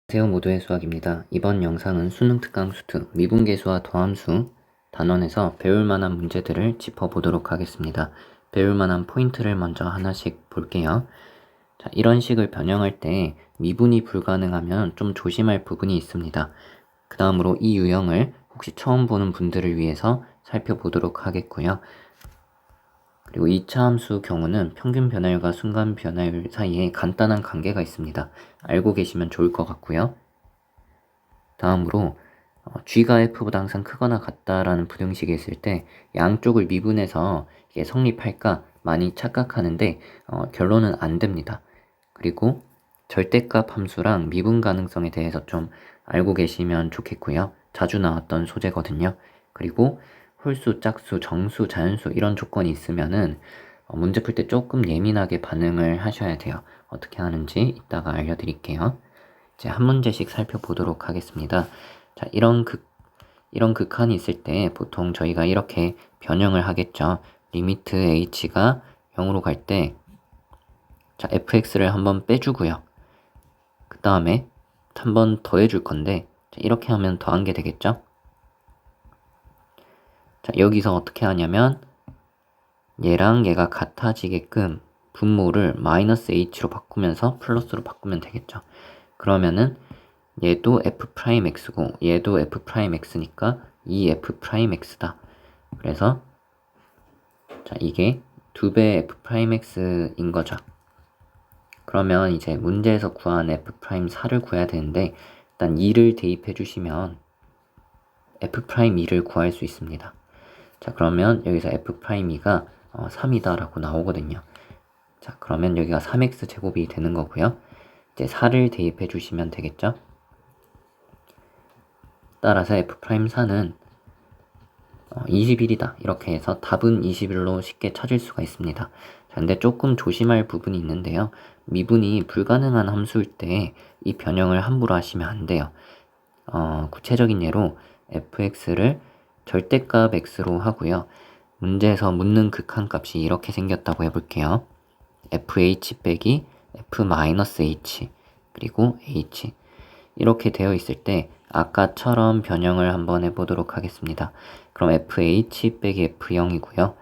안녕하세요. 모두의 수학입니다. 이번 영상은 수능 특강 수트 미분계수와 더함수 단원에서 배울 만한 문제들을 짚어보도록 하겠습니다. 배울 만한 포인트를 먼저 하나씩 볼게요. 자, 이런 식을 변형할 때 미분이 불가능하면 좀 조심할 부분이 있습니다. 그 다음으로 이 유형을 혹시 처음 보는 분들을 위해서 살펴보도록 하겠고요. 그리고 2차 함수 경우는 평균 변화율과 순간 변화율 사이에 간단한 관계가 있습니다. 알고 계시면 좋을 것 같고요. 다음으로 G가 F보다 항상 크거나 같다라는 부등식이 있을 때 양쪽을 미분해서 이게 성립할까 많이 착각하는데 결론은 안 됩니다. 그리고 절대값 함수랑 미분 가능성에 대해서 좀 알고 계시면 좋겠고요. 자주 나왔던 소재거든요. 그리고 홀수, 짝수, 정수, 자연수 이런 조건이 있으면은 문제 풀 때 조금 예민하게 반응을 하셔야 돼요. 어떻게 하는지 이따가 알려드릴게요. 이제 한 문제씩 살펴보도록 하겠습니다. 자, 이런 극한이 있을 때 보통 저희가 이렇게 변형을 하겠죠. 리미트 h가 0으로 갈 때 자, fx를 한번 빼주고요. 그 다음에 한번 더해줄 건데 자, 이렇게 하면 더한 게 되겠죠. 자, 여기서 어떻게 하냐면 얘랑 얘가 같아지게끔 분모를 마이너스 h로 바꾸면서 플러스로 바꾸면 되겠죠. 그러면은 얘도 f'x고 얘도 f'x니까 이 f'x다. 그래서 자, 이게 2배 f'x인 거죠. 그러면 이제 문제에서 구한 f'4를 구해야 되는데 일단 2를 대입해 주시면 f'2를 구할 수 있습니다. 자, 그러면 여기서 f'2가 3이다 라고 나오거든요. 자, 그러면 여기가 3x 제곱이 되는 거고요. 이제 4를 대입해 주시면 되겠죠. 따라서 f'4는 21이다. 이렇게 해서 답은 21로 쉽게 찾을 수가 있습니다. 자, 근데 조금 조심할 부분이 있는데요. 미분이 불가능한 함수일 때 이 변형을 함부로 하시면 안 돼요. 구체적인 예로 fx를 절대값 x로 하고요. 문제에서 묻는 극한값이 이렇게 생겼다고 해볼게요. fh 빼기 f-h 그리고 h 이렇게 되어 있을 때 아까처럼 변형을 한번 해보도록 하겠습니다. 그럼 fh 빼기 f0이고요.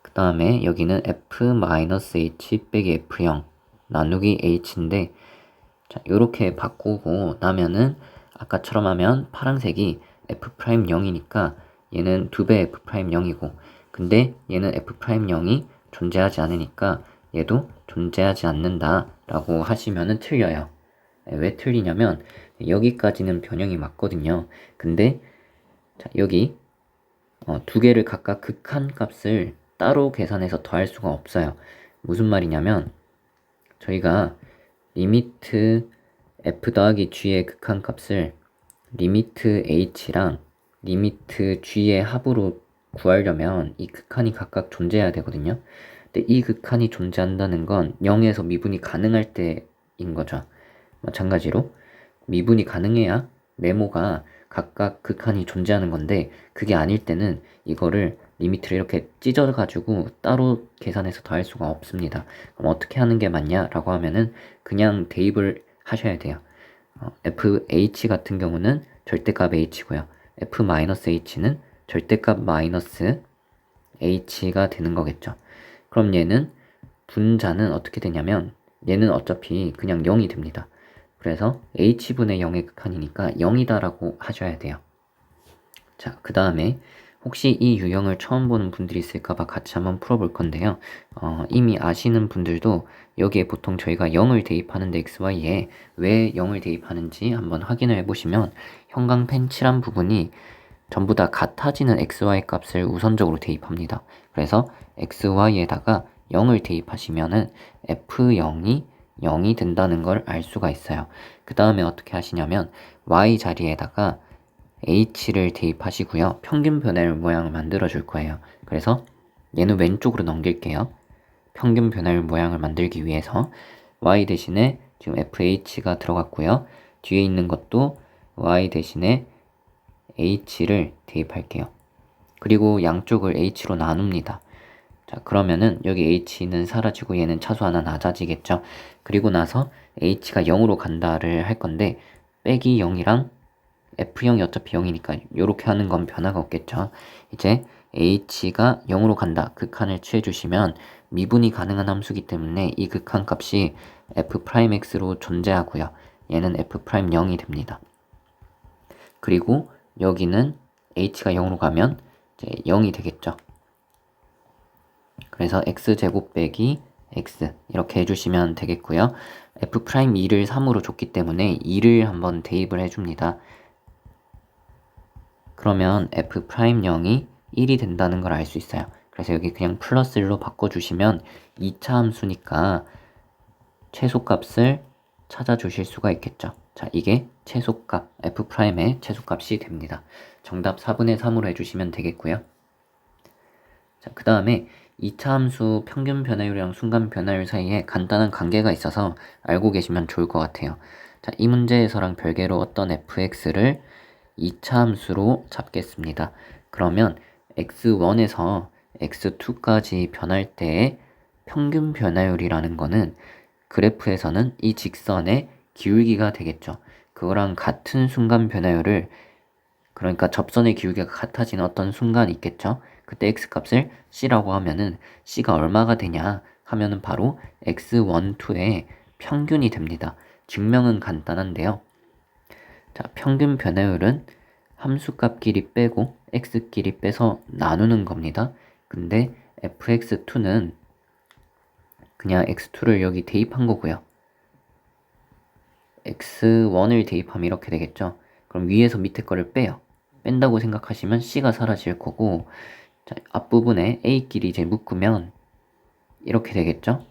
그 다음에 여기는 f-h 빼기 f0 나누기 h인데 자, 요렇게 바꾸고 나면은 아까처럼 하면 파란색이 f'0이니까 얘는 2배 f'0이고 근데 얘는 f'0이 존재하지 않으니까 얘도 존재하지 않는다 라고 하시면은 틀려요. 왜 틀리냐면 여기까지는 변형이 맞거든요. 근데 자, 여기 두 개를 각각 극한값을 따로 계산해서 더할 수가 없어요. 무슨 말이냐면 저희가 리미트 f 더하기 g의 극한값을 리미트 h랑 리미트 g의 합으로 구하려면 이 극한이 각각 존재해야 되거든요. 근데 이 극한이 존재한다는 건 0에서 미분이 가능할 때인 거죠. 마찬가지로 미분이 가능해야 네모가 각각 극한이 존재하는 건데 그게 아닐 때는 이거를 리미트를 이렇게 찢어가지고 따로 계산해서 더할 수가 없습니다. 그럼 어떻게 하는 게 맞냐라고 하면은 그냥 대입을 하셔야 돼요. fh 같은 경우는 절대값 h고요. f-h는 절대값 마이너스 h가 되는 거겠죠. 그럼 얘는 분자는 어떻게 되냐면 얘는 어차피 그냥 0이 됩니다. 그래서 h분의 0의 극한이니까 0이다 라고 하셔야 돼요. 자, 그 다음에 혹시 이 유형을 처음 보는 분들이 있을까봐 같이 한번 풀어볼 건데요. 이미 아시는 분들도 여기에 보통 저희가 0을 대입하는데 xy에 왜 0을 대입하는지 한번 확인을 해보시면 형광펜 칠한 부분이 전부 다 같아지는 xy 값을 우선적으로 대입합니다. 그래서 xy에다가 0을 대입하시면은 f0이 0이 된다는 걸 알 수가 있어요. 그 다음에 어떻게 하시냐면 y 자리에다가 h를 대입하시고요. 평균 변화율 모양을 만들어 줄 거예요. 그래서 얘는 왼쪽으로 넘길게요. 평균 변화율 모양을 만들기 위해서 y 대신에 지금 fh가 들어갔고요. 뒤에 있는 것도 y 대신에 h를 대입할게요. 그리고 양쪽을 h로 나눕니다. 자, 그러면은 여기 h는 사라지고 얘는 차수 하나 낮아지겠죠. 그리고 나서 h가 0으로 간다를 할 건데 빼기 0이랑 f0이 어차피 0이니까 이렇게 하는 건 변화가 없겠죠. 이제 h가 0으로 간다 극한을 취해주시면 미분이 가능한 함수기 때문에 이 극한 값이 f'x로 존재하고요. 얘는 f'0이 됩니다. 그리고 여기는 h가 0으로 가면 이제 0이 되겠죠. 그래서 x제곱 빼기 x 이렇게 해주시면 되겠고요. f'2를 3으로 줬기 때문에 2를 한번 대입을 해줍니다. 그러면 f'0이 1이 된다는 걸 알 수 있어요. 그래서 여기 그냥 플러스 1로 바꿔주시면 2차 함수니까 최소값을 찾아주실 수가 있겠죠. 자, 이게 최소값, f'의 최소값이 됩니다. 정답 4분의 3으로 해주시면 되겠고요. 자, 그 다음에 2차 함수 평균 변화율이랑 순간 변화율 사이에 간단한 관계가 있어서 알고 계시면 좋을 것 같아요. 자, 이 문제에서랑 별개로 어떤 fx를 2차 함수로 잡겠습니다. 그러면 x1에서 x2까지 변할 때의 평균 변화율이라는 거는 그래프에서는 이 직선의 기울기가 되겠죠. 그거랑 같은 순간 변화율을, 그러니까 접선의 기울기가 같아지는 어떤 순간이 있겠죠. 그때 x값을 c라고 하면은 c가 얼마가 되냐 하면은 바로 x1, 2의 평균이 됩니다. 증명은 간단한데요. 자, 평균 변화율은 함수값끼리 빼고 x끼리 빼서 나누는 겁니다. 근데 fx2는 그냥 x2를 여기 대입한 거고요. x1을 대입하면 이렇게 되겠죠. 그럼 위에서 밑에 거를 빼요. 뺀다고 생각하시면 c가 사라질 거고, 자, 앞부분에 a끼리 이제 묶으면 이렇게 되겠죠.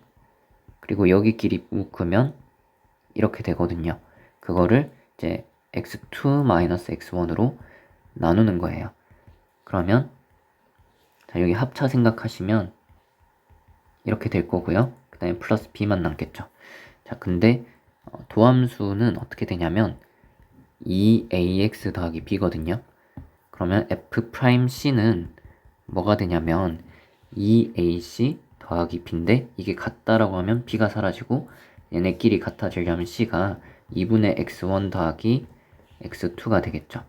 그리고 여기끼리 묶으면 이렇게 되거든요. 그거를 이제 x2-x1으로 나누는 거예요. 그러면 자, 여기 합차 생각하시면 이렇게 될 거고요. 그 다음에 플러스 b만 남겠죠. 자, 근데 도함수는 어떻게 되냐면 2ax 더하기 b거든요. 그러면 f'c는 뭐가 되냐면 2ac 더하기 b인데 이게 같다라고 하면 b가 사라지고 얘네끼리 같아지려면 c가 2분의 x1 더하기 x2가 되겠죠.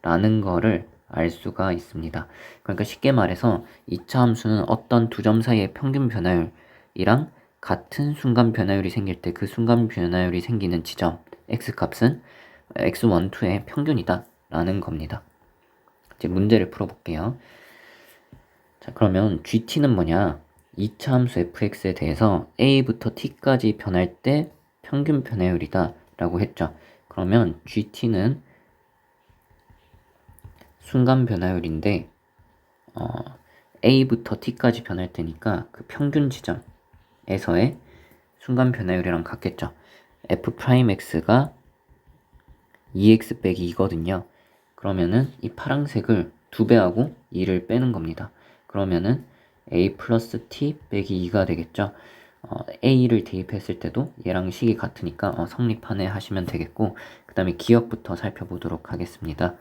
라는 거를 알 수가 있습니다. 그러니까 쉽게 말해서 2차 함수는 어떤 두 점 사이의 평균 변화율이랑 같은 순간 변화율이 생길 때 그 순간 변화율이 생기는 지점 x값은 x1, 2의 평균이다 라는 겁니다. 이제 문제를 풀어볼게요. 자, 그러면 gt는 뭐냐? 2차 함수 fx에 대해서 a부터 t까지 변할 때 평균 변화율이다 라고 했죠. 그러면 gt는 순간 변화율인데 a부터 t까지 변할 때니까 그 평균 지점에서의 순간 변화율이랑 같겠죠. f'x가 2x 빼기 2거든요. 그러면은 이 파란색을 2배하고 2를 빼는 겁니다. 그러면은 a 플러스 t 빼기 2가 되겠죠. a를 대입했을 때도 얘랑 식이 같으니까 성립하네 하시면 되겠고, 그 다음에 기억부터 살펴보도록 하겠습니다.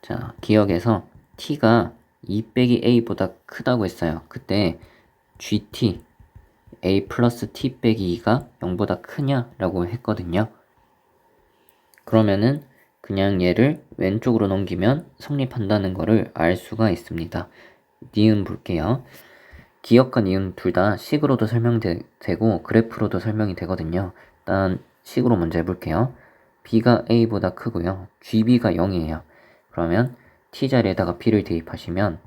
자, 기억에서 t가 2 빼기 a보다 크다고 했어요. 그때 gt a 플러스 t 빼기 2가 0보다 크냐라고 했거든요. 그러면은 그냥 얘를 왼쪽으로 넘기면 성립한다는 거를 알 수가 있습니다. 니은 볼게요. 기억과 니은 둘 다 식으로도 설명되고 그래프로도 설명이 되거든요. 일단 식으로 먼저 해볼게요. b가 a보다 크고요. gb가 0이에요. 그러면 t자리에다가 b를 대입하시면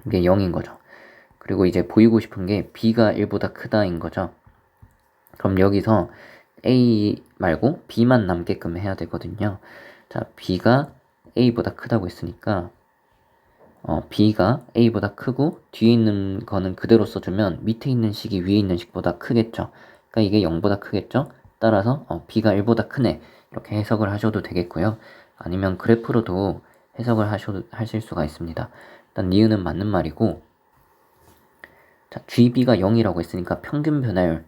이게 0인 거죠. 그리고 이제 보이고 싶은 게 b가 1보다 크다인 거죠. 그럼 여기서 a 말고 b만 남게끔 해야 되거든요. 자, b가 a보다 크다고 했으니까 b가 a보다 크고 뒤에 있는 거는 그대로 써주면 밑에 있는 식이 위에 있는 식보다 크겠죠. 그러니까 이게 0보다 크겠죠. 따라서 b가 1보다 크네 이렇게 해석을 하셔도 되겠고요. 아니면 그래프로도 해석을 하실 수가 있습니다. 일단 니은은 맞는 말이고, 자, gb가 0이라고 했으니까 평균 변화율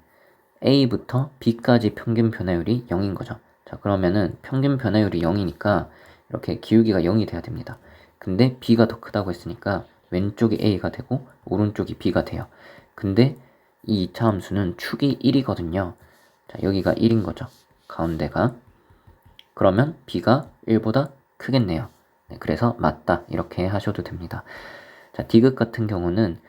a부터 b까지 평균 변화율이 0인 거죠. 자, 그러면은 평균 변화율이 0이니까 이렇게 기울기가 0이 돼야 됩니다. 근데 b가 더 크다고 했으니까 왼쪽이 a가 되고 오른쪽이 b가 돼요. 근데 이 2차 함수는 축이 1이거든요. 자, 여기가 1인 거죠. 가운데가. 그러면 b가 1보다 크겠네요. 네, 그래서 맞다 이렇게 하셔도 됩니다. 자, 디귿 같은 경우는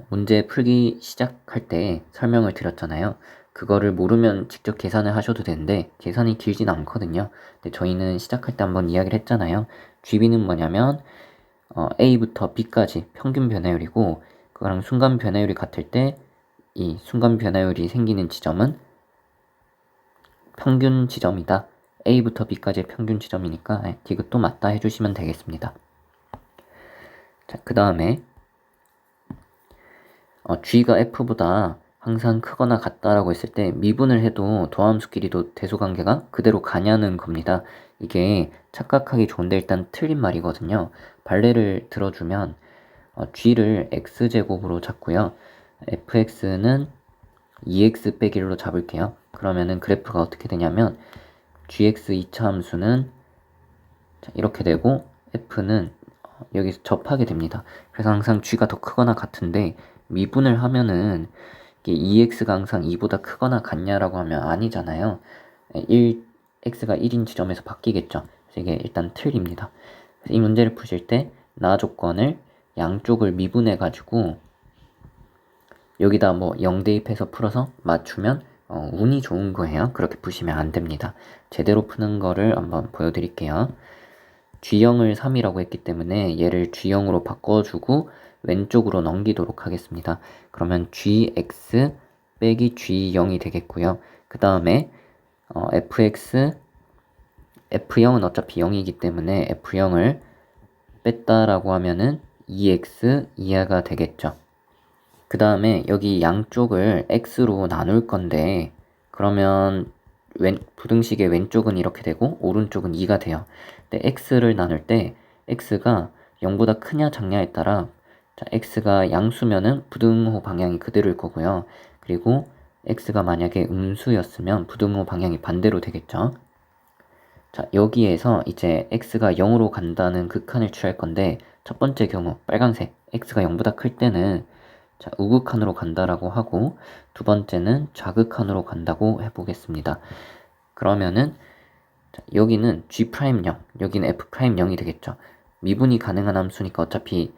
문제 풀기 시작할 때 설명을 드렸잖아요. 그거를 모르면 직접 계산을 하셔도 되는데 계산이 길진 않거든요. 근데 저희는 시작할 때 한번 이야기를 했잖아요. GB는 뭐냐면 A부터 B까지 평균 변화율이고 그거랑 순간 변화율이 같을 때 이 순간 변화율이 생기는 지점은 평균 지점이다. A부터 B까지의 평균 지점이니까 디귿도 맞다 해주시면 되겠습니다. 자, 그 다음에 G가 F보다 항상 크거나 같다라고 했을 때 미분을 해도 도함수끼리도 대소관계가 그대로 가냐는 겁니다. 이게 착각하기 좋은데 일단 틀린 말이거든요. 발레를 들어주면 G를 X제곱으로 잡고요. fx는 2x 빼기 1로 잡을게요. 그러면은 그래프가 어떻게 되냐면 gx 2차 함수는 이렇게 되고 f는 여기서 접하게 됩니다. 그래서 항상 g가 더 크거나 같은데 미분을 하면은 이게 2x가 항상 2보다 크거나 같냐라고 하면 아니잖아요. x가 1인 지점에서 바뀌겠죠. 그래서 이게 일단 틀립니다. 이 문제를 푸실 때 나 조건을 양쪽을 미분해 가지고 여기다 뭐 0 대입해서 풀어서 맞추면 운이 좋은 거예요. 그렇게 푸시면 안 됩니다. 제대로 푸는 거를 한번 보여드릴게요. G0을 3이라고 했기 때문에 얘를 G0으로 바꿔주고 왼쪽으로 넘기도록 하겠습니다. 그러면 GX 빼기 G0이 되겠고요. 그 다음에 FX, F0은 어차피 0이기 때문에 F0을 뺐다라고 하면은 2X 이하가 되겠죠. 그 다음에 여기 양쪽을 x로 나눌 건데 그러면 부등식의 왼쪽은 이렇게 되고 오른쪽은 2가 돼요. 근데 x를 나눌 때 x가 0보다 크냐 작냐에 따라 x가 양수면은 부등호 방향이 그대로일 거고요. 그리고 x가 만약에 음수였으면 부등호 방향이 반대로 되겠죠. 자, 여기에서 이제 x가 0으로 간다는 극한을 취할 건데 첫 번째 경우 빨간색 x가 0보다 클 때는 자, 우극한으로 간다라고 하고 두 번째는 좌극한으로 간다고 해보겠습니다. 그러면은 자, 여기는 G'0, 여기는 F'0이 되겠죠. 미분이 가능한 함수니까 어차피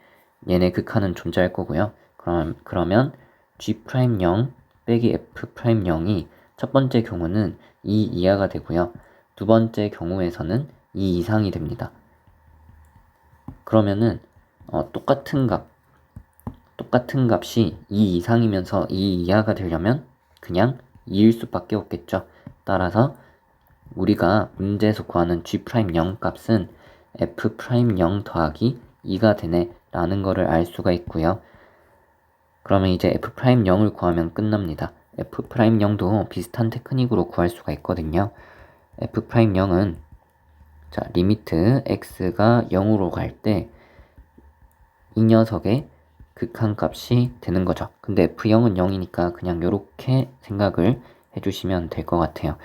얘네 극한은 존재할 거고요. 그러면 G'0 빼기 F'0이 첫 번째 경우는 2 이하가 되고요. 두 번째 경우에서는 2 이상이 됩니다. 그러면은 똑같은 값이 2 이상이면서 2 이하가 되려면 그냥 2일 수밖에 없겠죠. 따라서 우리가 문제에서 구하는 G'0 값은 F'0 더하기 2가 되네 라는 거를 알 수가 있고요. 그러면 이제 F'0을 구하면 끝납니다. F'0도 비슷한 테크닉으로 구할 수가 있거든요. F'0은 자, 리미트 x가 0으로 갈 때 이 녀석의 극한값이 되는 거죠. 근데 F0은 0이니까 그냥 이렇게 생각을 해주시면 될 것 같아요.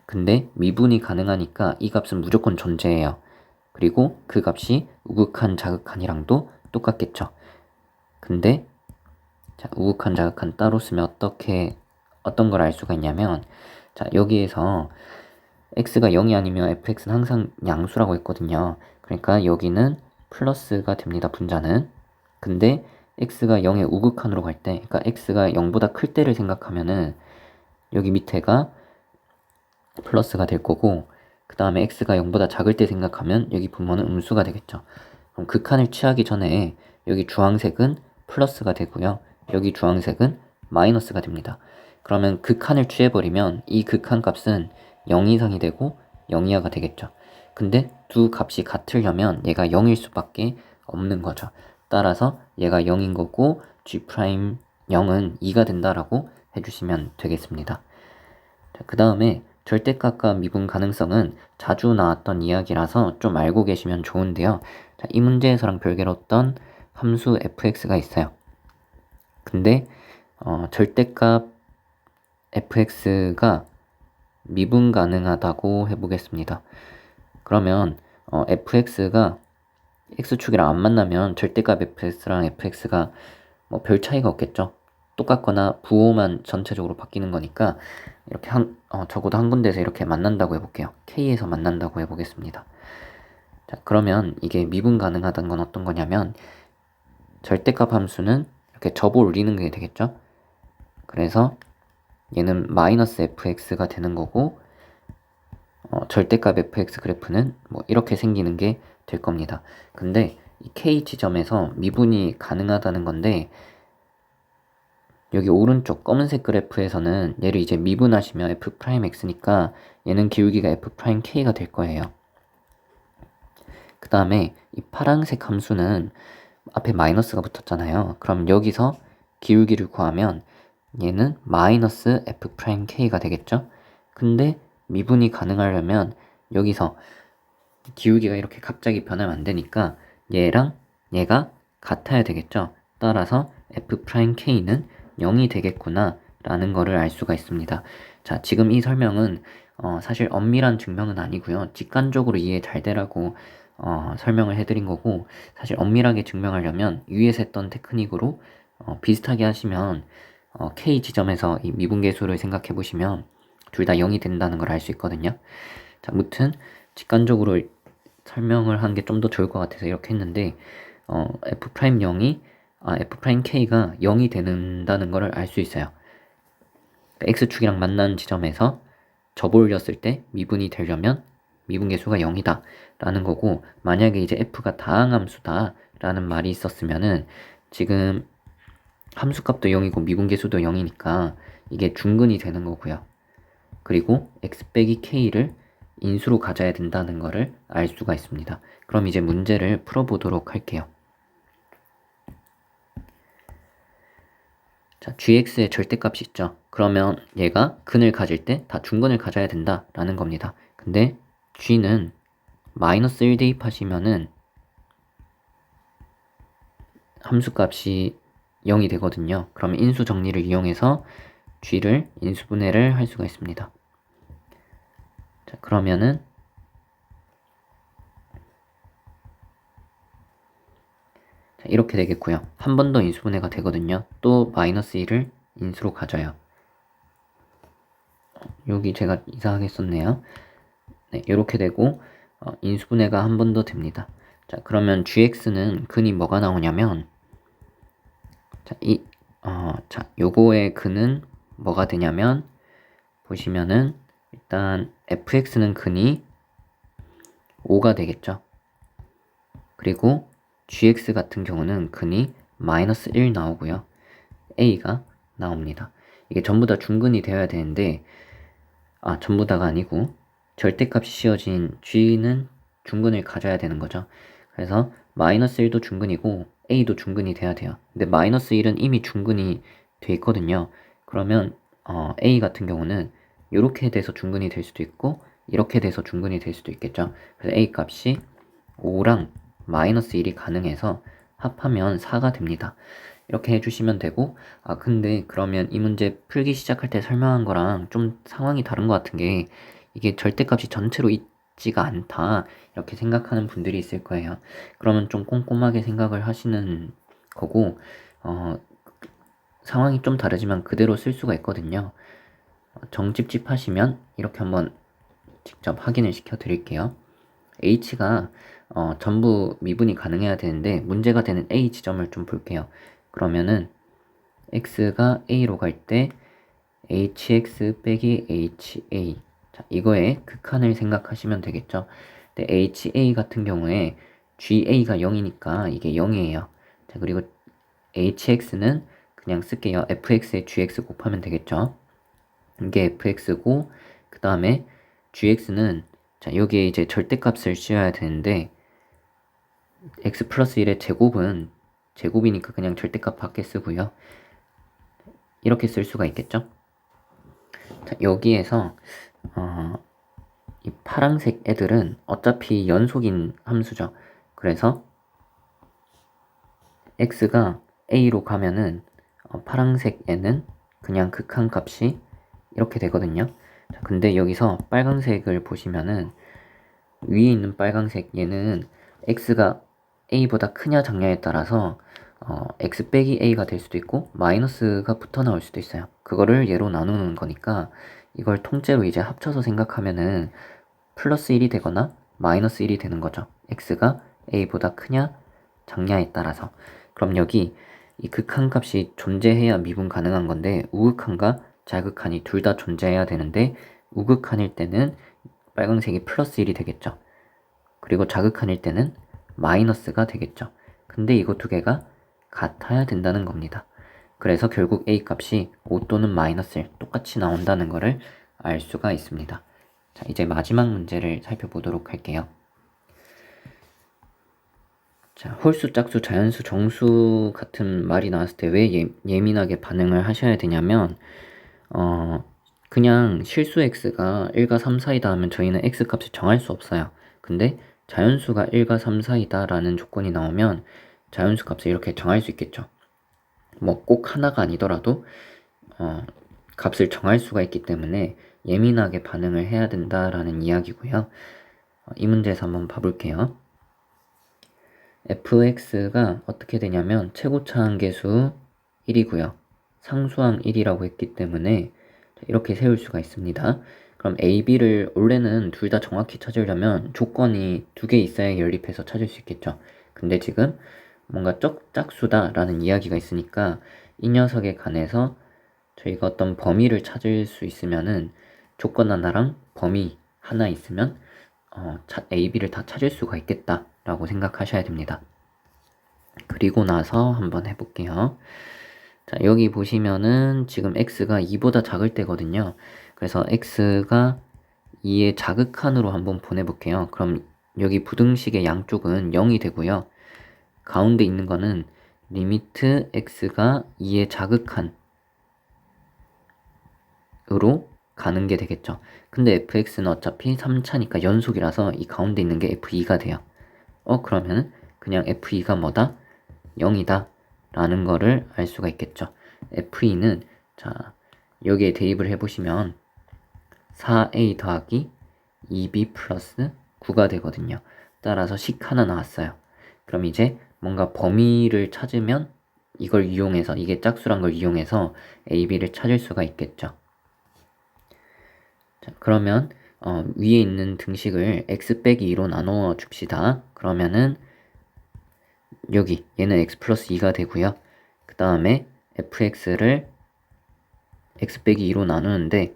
근데 미분이 가능하니까 이 값은 무조건 존재해요. 그리고 그 값이 우극한, 자극한이랑도 똑같겠죠. 근데 자, 우극한, 자극한 따로 쓰면 어떤 걸 알 수가 있냐면 자, 여기에서 x가 0이 아니면 fx는 항상 양수라고 했거든요. 그러니까 여기는 플러스가 됩니다. 분자는. 근데 x가 0의 우극한으로 갈 때, 그러니까 x가 0보다 클 때를 생각하면은 여기 밑에가 플러스가 될 거고, 그 다음에 x가 0보다 작을 때 생각하면 여기 분모는 음수가 되겠죠. 그럼 극한을 취하기 전에 여기 주황색은 플러스가 되고요. 여기 주황색은 마이너스가 됩니다. 그러면 극한을 취해버리면 이 극한 값은 0 이상이 되고 0 이하가 되겠죠. 근데 두 값이 같으려면 얘가 0일 수밖에 없는 거죠. 따라서 얘가 0인 거고 G'0은 2가 된다라고 해주시면 되겠습니다. 그 다음에 절대값과 미분 가능성은 자주 나왔던 이야기라서 좀 알고 계시면 좋은데요. 자, 이 문제에서랑 별개로 어떤 함수 fx가 있어요. 근데 절대값 fx가 미분 가능하다고 해보겠습니다. 그러면 fx가 x축이랑 안 만나면 절대값 fx랑 fx가 뭐 별 차이가 없겠죠. 똑같거나 부호만 전체적으로 바뀌는 거니까 이렇게 적어도 한 군데에서 이렇게 만난다고 해볼게요. k에서 만난다고 해보겠습니다. 자, 그러면 이게 미분 가능하다는 건 어떤 거냐면 절대값 함수는 이렇게 접어 올리는 게 되겠죠. 그래서 얘는 마이너스 fx가 되는 거고 절대값 fx 그래프는 뭐 이렇게 생기는 게 될 겁니다. 근데 이 k 지점에서 미분이 가능하다는 건데 여기 오른쪽 검은색 그래프에서는 얘를 이제 미분하시면 f'x니까 얘는 기울기가 f'k가 될 거예요. 그 다음에 이 파란색 함수는 앞에 마이너스가 붙었잖아요. 그럼 여기서 기울기를 구하면 얘는 마이너스 f'k가 되겠죠? 근데 미분이 가능하려면 여기서 기울기가 이렇게 갑자기 변하면 안 되니까 얘랑 얘가 같아야 되겠죠? 따라서 f'k는 0이 되겠구나 라는 거를 알 수가 있습니다. 자, 지금 이 설명은 사실 엄밀한 증명은 아니고요. 직관적으로 이해 잘 되라고 설명을 해드린 거고, 사실 엄밀하게 증명하려면 위에서 했던 테크닉으로 비슷하게 하시면 k 지점에서 이 미분계수를 생각해 보시면 둘 다 0이 된다는 걸 알 수 있거든요. 자, 무튼 직관적으로 설명을 한 게 좀 더 좋을 것 같아서 이렇게 했는데 f'k가 0이 된다는 것을 알 수 있어요. x축이랑 만나는 지점에서 접올렸을 때 미분이 되려면 미분계수가 0이다 라는 거고, 만약에 이제 f가 다항함수다 라는 말이 있었으면은 지금 함수값도 0이고 미분계수도 0이니까 이게 중근이 되는 거고요. 그리고 x 빼기 k를 인수로 가져야 된다는 것을 알 수가 있습니다. 그럼 이제 문제를 풀어보도록 할게요. 자, gx의 절대값이 있죠. 그러면 얘가 근을 가질 때 다 중근을 가져야 된다라는 겁니다. 근데 g는 마이너스 1 대입하시면은 함수값이 0이 되거든요. 그러면 인수 정리를 이용해서 g를 인수분해를 할 수가 있습니다. 자, 그러면은 자, 이렇게 되겠고요. 한 번 더 인수분해가 되거든요. 또 마이너스 1을 인수로 가져요. 여기 제가 이상하게 썼네요. 네, 이렇게 되고 인수분해가 한 번 더 됩니다. 자, 그러면 gx는 근이 뭐가 나오냐면 요거의 근은 뭐가 되냐면 보시면은 일단 fx는 근이 5가 되겠죠. 그리고 gx 같은 경우는 근이 마이너스 1 나오고요. a가 나옵니다. 이게 전부 다 중근이 되어야 되는데 전부 다가 아니고 절대값이 씌워진 g는 중근을 가져야 되는 거죠. 그래서 마이너스 1도 중근이고 a도 중근이 돼야 돼요. 근데 마이너스 1은 이미 중근이 돼 있거든요. 그러면 a 같은 경우는 이렇게 돼서 중근이 될 수도 있고 이렇게 돼서 중근이 될 수도 있겠죠. 그래서 a 값이 5랑 마이너스 1이 가능해서 합하면 4가 됩니다. 이렇게 해주시면 되고 근데 그러면 이 문제 풀기 시작할 때 설명한 거랑 좀 상황이 다른 것 같은 게 이게 절대값이 전체로 있지가 않다 이렇게 생각하는 분들이 있을 거예요. 그러면 좀 꼼꼼하게 생각을 하시는 거고 상황이 좀 다르지만 그대로 쓸 수가 있거든요. 정집집 하시면 이렇게 한번 직접 확인을 시켜 드릴게요. h가 전부 미분이 가능해야 되는데 문제가 되는 a 지점을 좀 볼게요. 그러면은 x가 a로 갈 때 hx 빼기 ha, 자, 이거의 극한을 생각하시면 되겠죠. 근데 ha 같은 경우에 ga가 0이니까 이게 0이에요. 자, 그리고 hx는 그냥 쓸게요. fx에 gx 곱하면 되겠죠. 이게 fx고 그 다음에 gx는 자, 여기에 이제 절대값을 씌워야 되는데 x 플러스 1의 제곱은 제곱이니까 그냥 절대값 밖에 쓰고요. 이렇게 쓸 수가 있겠죠. 자, 여기에서 이 파란색 애들은 어차피 연속인 함수죠. 그래서 x가 a로 가면은 파란색 애는 그냥 극한값이 이렇게 되거든요. 자, 근데 여기서 빨간색을 보시면은 위에 있는 빨간색 얘는 x가 a보다 크냐 작냐에 따라서 x 빼기 a가 될 수도 있고 마이너스가 붙어 나올 수도 있어요. 그거를 얘로 나누는 거니까 이걸 통째로 이제 합쳐서 생각하면은 플러스 1이 되거나 마이너스 1이 되는 거죠. x가 a보다 크냐 작냐에 따라서. 그럼 여기 이 극한값이 존재해야 미분 가능한 건데 우극한과 자극한이 둘 다 존재해야 되는데 우극한일 때는 빨간색이 플러스 1이 되겠죠. 그리고 자극한일 때는 마이너스가 되겠죠. 근데 이거 두 개가 같아야 된다는 겁니다. 그래서 결국 a 값이 5 또는 마이너스 1 똑같이 나온다는 것을 알 수가 있습니다. 자, 이제 마지막 문제를 살펴보도록 할게요. 자, 홀수, 짝수, 자연수, 정수 같은 말이 나왔을 때 왜 예민하게 반응을 하셔야 되냐면 그냥 실수 x가 1과 3 사이다 하면 저희는 x 값을 정할 수 없어요. 근데 자연수가 1과 3 사이다 라는 조건이 나오면 자연수 값을 이렇게 정할 수 있겠죠. 뭐 꼭 하나가 아니더라도 값을 정할 수가 있기 때문에 예민하게 반응을 해야 된다라는 이야기고요. 이 문제에서 한번 봐볼게요. fx가 어떻게 되냐면 최고차항계수 1이고요. 상수항 1이라고 했기 때문에 이렇게 세울 수가 있습니다. 그럼 a, b를 원래는 둘 다 정확히 찾으려면 조건이 두 개 있어야 연립해서 찾을 수 있겠죠. 근데 지금 뭔가 짝수다 라는 이야기가 있으니까 이 녀석에 관해서 저희가 어떤 범위를 찾을 수 있으면은 조건 하나랑 범위 하나 있으면 a, b를 다 찾을 수가 있겠다 라고 생각하셔야 됩니다. 그리고 나서 한번 해볼게요. 자, 여기 보시면은 지금 x가 2보다 작을 때거든요. 그래서 x가 2의 자극한으로 한번 보내볼게요. 그럼 여기 부등식의 양쪽은 0이 되고요. 가운데 있는 거는 리미트 x가 2의 자극한으로 가는 게 되겠죠. 근데 fx는 어차피 3차니까 연속이라서 이 가운데 있는 게 f2가 돼요. 그러면 그냥 f2가 뭐다? 0이다 라는 거를 알 수가 있겠죠. f2는 자 여기에 대입을 해보시면 4a 더하기 2b 플러스 9가 되거든요. 따라서 식 하나 나왔어요. 그럼 이제 뭔가 범위를 찾으면 이걸 이용해서 이게 짝수란 걸 이용해서 a, b를 찾을 수가 있겠죠. 자, 그러면 위에 있는 등식을 x 빼기 2로 나누어 줍시다. 그러면은 여기 얘는 x 플러스 2가 되고요. 그 다음에 fx를 x 빼기 2로 나누는데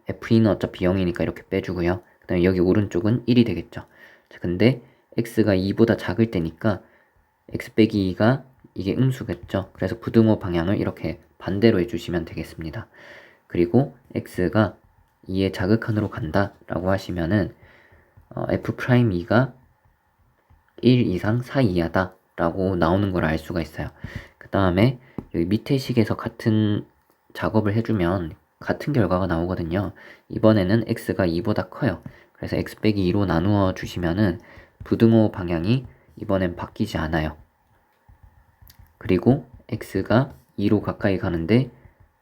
f2는 어차피 0이니까 이렇게 빼주고요. 그 다음에 여기 오른쪽은 1이 되겠죠. 자, 근데 x가 2보다 작을 때니까 x 빼기 2가 이게 음수겠죠. 그래서 부등호 방향을 이렇게 반대로 해주시면 되겠습니다. 그리고 x가 2의 자극한으로 간다 라고 하시면은 f'2가 1 이상 4 이하다 라고 나오는 걸 알 수가 있어요. 그 다음에 여기 밑에 식에서 같은 작업을 해주면 같은 결과가 나오거든요. 이번에는 x가 2보다 커요. 그래서 x 빼기 2로 나누어 주시면은 부등호 방향이 이번엔 바뀌지 않아요. 그리고 x가 2로 가까이 가는데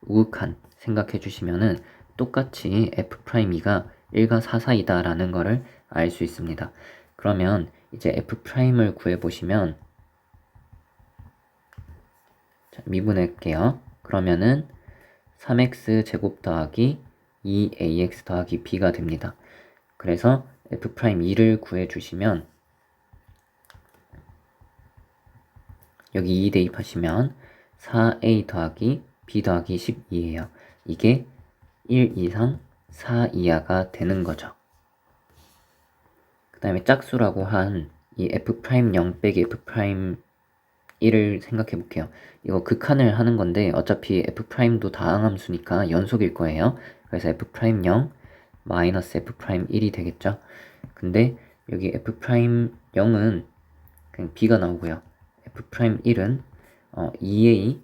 우극한 생각해 주시면은 똑같이 f'2가 1과 4 사이다 라는 거를 알 수 있습니다. 그러면 이제 f'을 구해보시면 자, 미분할게요. 그러면은 3x 제곱 더하기 2ax 더하기 b가 됩니다. 그래서 f'2를 구해주시면 여기 2 대입하시면 4a 더하기 b 더하기 12예요. 이게 1 이상 4 이하가 되는 거죠. 그 다음에 짝수라고 한 이 f'0 빼기 f'1을 생각해 볼게요. 이거 극한을 하는 건데 어차피 f'도 다항함수니까 연속일 거예요. 그래서 f'0 마이너스 f'1이 되겠죠. 근데 여기 f'0은 그냥 b가 나오고요. f'1은 2a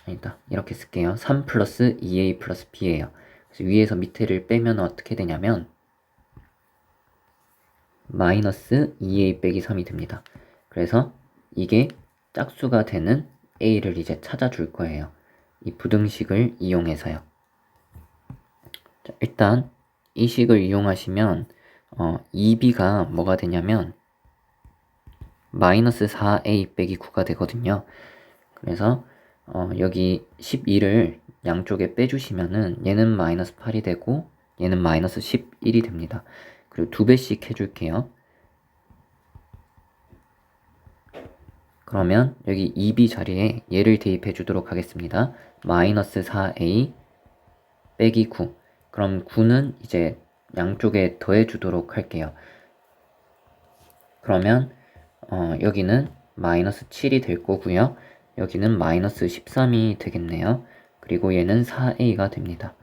아니다 이렇게 쓸게요. 3 플러스 2a 플러스 b예요. 그래서 위에서 밑에를 빼면 어떻게 되냐면 마이너스 2a 빼기 3이 됩니다. 그래서 이게 짝수가 되는 a를 이제 찾아줄 거예요. 이 부등식을 이용해서요. 자, 일단 이 식을 이용하시면 2b가 뭐가 되냐면 마이너스 4a 빼기 9가 되거든요. 그래서 여기 12를 양쪽에 빼주시면은 얘는 마이너스 8이 되고 얘는 마이너스 11이 됩니다. 그리고 2배씩 해줄게요. 그러면 여기 2b 자리에 얘를 대입해 주도록 하겠습니다. 마이너스 4a 빼기 9. 그럼 9는 이제 양쪽에 더해 주도록 할게요. 그러면 여기는 마이너스 7이 될 거고요. 여기는 마이너스 13이 되겠네요. 그리고 얘는 4a가 됩니다.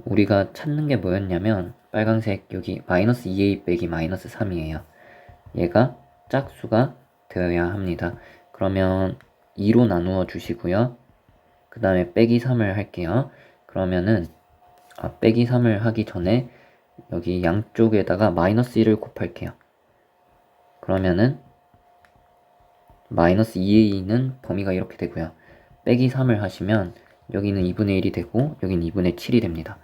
우리가 찾는 게 뭐였냐면 빨간색 여기 마이너스 2a 빼기 마이너스 3이에요. 얘가 짝수가 되어야 합니다. 그러면 2로 나누어 주시고요. 그 다음에 빼기 3을 할게요. 그러면은 빼기 3을 하기 전에 여기 양쪽에다가 마이너스 1을 곱할게요. 그러면은 마이너스 2a는 범위가 이렇게 되고요. 빼기 3을 하시면 여기는 2분의 1이 되고 여기는 2분의 7이 됩니다.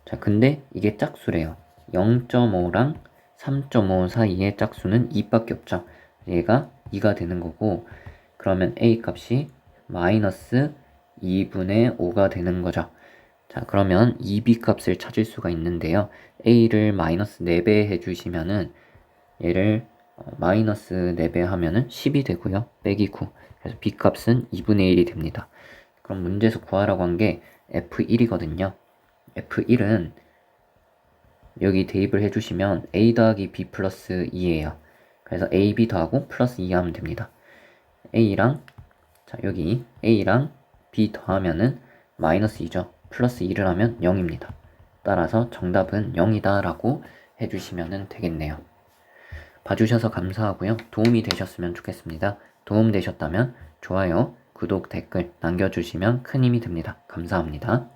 자, 근데 이게 짝수래요. 0.5랑 3.5 사이의 짝수는 2밖에 없죠. 얘가 2가 되는 거고, 그러면 a 값이 마이너스 2분의 5가 되는 거죠. 자, 그러면 2b 값을 찾을 수가 있는데요. a를 마이너스 4배 해주시면은 얘를 마이너스 4배 하면은 10이 되고요. 빼기 9. 그래서 b 값은 2분의 1이 됩니다. 그럼 문제에서 구하라고 한 게 f1이거든요. f1은 여기 대입을 해주시면 a 더하기 b 플러스 2예요. 그래서 ab 더하고 플러스 2 하면 됩니다. a랑 자 여기 a랑 b 더하면은 마이너스 2죠. 플러스 2를 하면 0입니다. 따라서 정답은 0이다 라고 해주시면 되겠네요. 봐주셔서 감사하고요. 도움이 되셨으면 좋겠습니다. 도움 되셨다면 좋아요, 구독, 댓글 남겨주시면 큰 힘이 됩니다. 감사합니다.